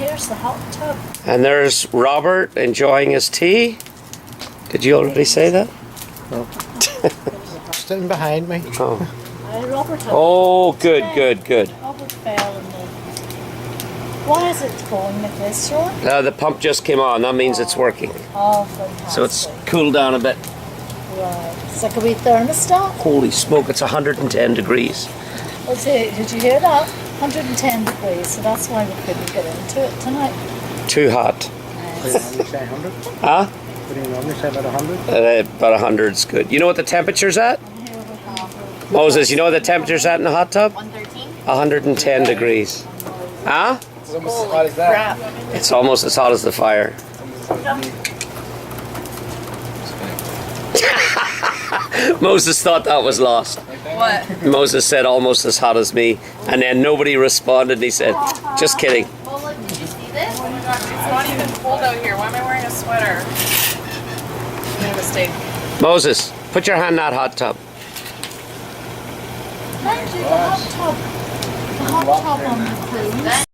here's the hot tub. And there's Robert enjoying his tea. Did you already say that? No. Sitting behind me. Oh. Robert. Oh, good. Robert fell in the. Why is it going like this, Sean? The pump just came on. That means it's working. Oh, fantastic. So it's cooled down a bit. Right. It's like a wee thermostat. Holy smoke, it's 110 degrees. Let's see, did you hear that? 110 degrees, so that's why we couldn't get into it tonight. Too hot. What do you normally say, 100? Huh? What do you normally say, about 100? About 100 is good. You know what the temperature's at? And here we have Moses, you know what the temperature's at in the hot tub? 113? 110 degrees. Huh? It's almost as hot as that. Crap. It's almost as hot as the fire. Moses thought that was lost. What? Moses said almost as hot as me, and then nobody responded, and he said, just kidding. Well, look, did you see this? Oh my god, it's not even cold out here. Why am I wearing a sweater? Made a mistake. Moses, put your hand in that hot tub. Thank you, the hot tub. The hot tub on the cruise.